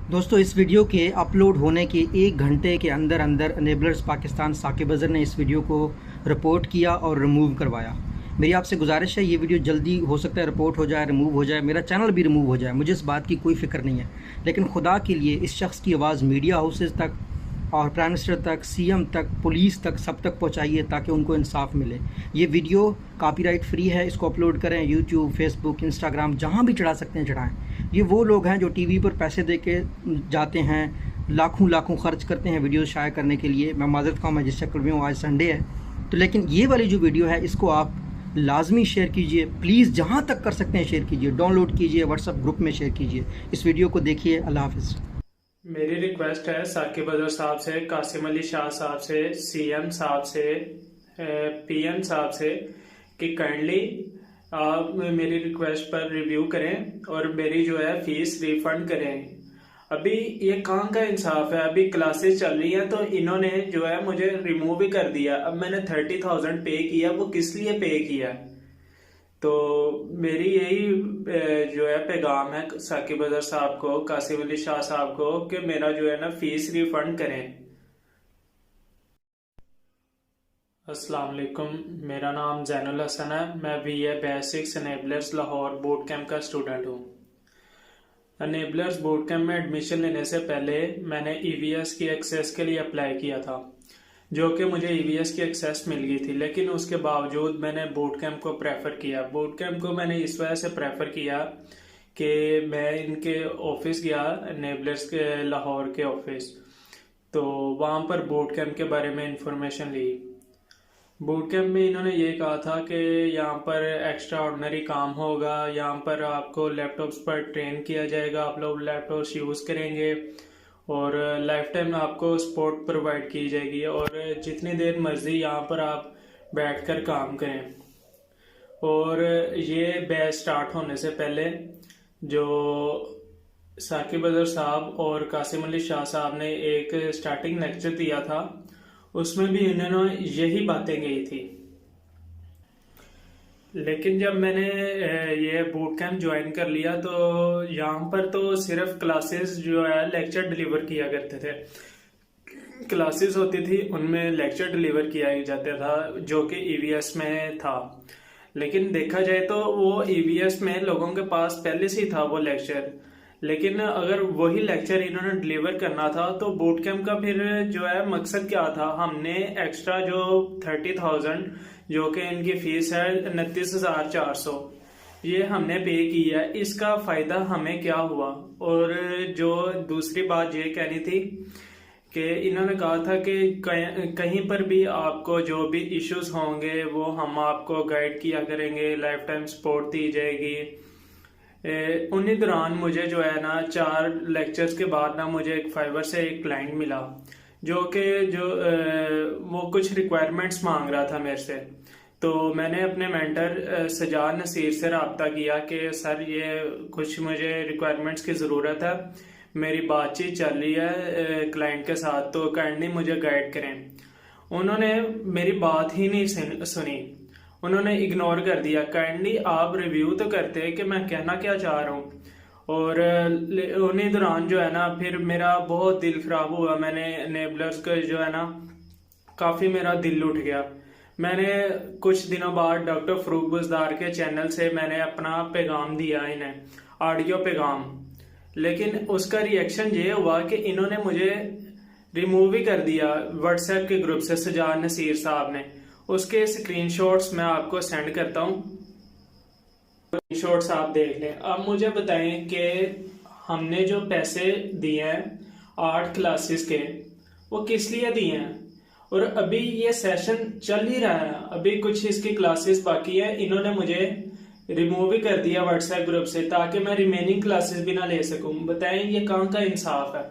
दोस्तों इस वीडियो के अपलोड होने के 1 घंटे के अंदर अंदर अनेबलर्स पाकिस्तान साकिब अज़हर ने इस वीडियो को रिपोर्ट किया और रिमूव करवाया। मेरी आपसे गुजारिश है, ये वीडियो जल्दी हो सकता है रिपोर्ट हो जाए, रिमूव हो जाए, मेरा चैनल भी रिमूव हो जाए, मुझे इस बात की कोई फ़िक्र नहीं है। लेकिन खुदा के लिए इस शख्स की आवाज़ मीडिया हाउसेस तक और प्राइम मिनिस्टर तक, सीएम तक, पुलिस तक, सब तक पहुंचाइए ताकि उनको इंसाफ मिले। ये वीडियो कॉपीराइट फ्री है, इसको अपलोड करें, यूट्यूब, फेसबुक, इंस्टाग्राम, जहां भी चढ़ा सकते हैं चढ़ाएं। ये वो लोग हैं जो टीवी पर पैसे दे के जाते हैं, लाखों लाखों खर्च करते हैं वीडियो शाया करने के लिए। मैं माजरत खां, मैं जिस शक्ल में हूँ, आज संडे है तो, लेकिन ये वाली जो वीडियो है इसको आप लाजमी शेयर कीजिए, प्लीज़ जहाँ तक कर सकते हैं शेयर कीजिए, डाउनलोड कीजिए, व्हाट्सएप ग्रुप में शेयर कीजिए। इस वीडियो को देखिए। अल्लाह हाफिज़। मेरी रिक्वेस्ट है साकिब अज़हर साहब से, कासिम अली शाह साहब से, सीएम साहब से, पीएम साहब से कि काइंडली आप मेरी रिक्वेस्ट पर रिव्यू करें और मेरी जो है फीस रिफंड करें। अभी ये कहाँ का इंसाफ है? अभी क्लासेस चल रही हैं तो इन्होंने जो है मुझे रिमूव ही कर दिया। अब मैंने 30,000 पे किया, वो किस लिए पे किया? तो मेरी यही जो है पैगाम है साकिब अज़हर साहब को, कासिम अली शाह साहब को कि मेरा जो है ना फीस रिफंड करें। अस्सलाम वालेकुम, मेरा नाम जैनुल हसन है। मैं BA basics enablers Lahore boot camp का स्टूडेंट हूँ। अनेबलर्स बूट कैंप में एडमिशन लेने से पहले मैंने EVS की एक्सेस के लिए अप्लाई किया था, जो कि मुझे EVS की एक्सेस मिल गई थी। लेकिन उसके बावजूद मैंने बूट कैंप को प्रेफर किया। बूट कैंप को मैंने इस वजह से प्रेफर किया कि मैं इनके ऑफिस गया, अनेबलर्स के लाहौर के ऑफिस, तो वहाँ पर बूट कैंप के बारे में इंफॉर्मेशन ली। बूट कैंप में इन्होंने ये कहा था कि यहाँ पर एक्स्ट्रा ऑर्डिनरी काम होगा, यहाँ पर आपको लैपटॉप्स पर ट्रेन किया जाएगा, आप लोग लैपटॉप्स यूज़ करेंगे और लाइफ टाइम आपको सपोर्ट प्रोवाइड की जाएगी और जितनी देर मर्जी यहाँ पर आप बैठकर काम करें। और ये बैच स्टार्ट होने से पहले जो साकिब अज़हर साहब और कासिम अली शाह साहब ने एक स्टार्टिंग लेक्चर दिया था, उसमें भी इन्होंने यही बातें कही थी। लेकिन जब मैंने ये बूट कैंप ज्वाइन कर लिया तो यहाँ पर तो सिर्फ क्लासेस जो है लेक्चर डिलीवर किया करते थे। क्लासेस होती थी, उनमें लेक्चर डिलीवर किया जाता था जो कि EVS में था। लेकिन देखा जाए तो वो EVS में लोगों के पास पहले से ही था वो लेक्चर। लेकिन अगर वही लेक्चर इन्होंने डिलीवर करना था तो बूट कैंप का फिर जो है मकसद क्या था? हमने एक्स्ट्रा जो 30,000 जो कि इनकी फीस है 29,400, ये हमने पे किया, इसका फायदा हमें क्या हुआ? और जो दूसरी बात ये कहनी थी कि इन्होंने कहा था कि कहीं पर भी आपको जो भी इश्यूज होंगे वो हम आपको गाइड किया करेंगे, लाइफ टाइम सपोर्ट दी जाएगी। उन्हीं दौरान मुझे जो है ना 4 लेक्चर्स के बाद ना मुझे एक फाइवर से एक क्लाइंट मिला जो कि वो कुछ रिक्वायरमेंट्स मांग रहा था मेरे से। तो मैंने अपने मेंटर सजाद नसीर से रब्ता किया कि सर ये कुछ मुझे रिक्वायरमेंट्स की ज़रूरत है, मेरी बातचीत चल रही है क्लाइंट के साथ, तो काइंडली मुझे गाइड करें। उन्होंने मेरी बात ही नहीं सुनी, उन्होंने इग्नोर कर दिया। काइंडली आप रिव्यू तो करते कि मैं कहना क्या चाह रहा हूँ। और उन्हीं दौरान जो है ना फिर मेरा बहुत दिल खराब हुआ। मैंने अनेबलर्स का जो है ना काफ़ी मेरा दिल उठ गया। मैंने कुछ दिनों बाद डॉक्टर फरूक बुज़दार के चैनल से मैंने अपना पैगाम दिया इन्हें, ऑडियो पैगाम। लेकिन उसका रिएक्शन ये हुआ कि इन्होंने मुझे रिमूव ही कर दिया व्हाट्सएप के ग्रुप से, सजाद नसीर साहब ने। उसके स्क्रीनशॉट्स मैं आपको सेंड करता हूँ, स्क्रीनशॉट्स आप देख लें। अब मुझे बताएं कि हमने जो पैसे दिए हैं 8 क्लासेस के, वो किस लिए दिए हैं? और अभी ये सेशन चल ही रहा है, अभी कुछ इसकी क्लासेस बाकी है। इन्होंने मुझे रिमूव ही कर दिया व्हाट्सएप ग्रुप से ताकि मैं रिमेनिंग क्लासेस भी ना ले सकूं। बताएं ये कहाँ का इंसाफ है?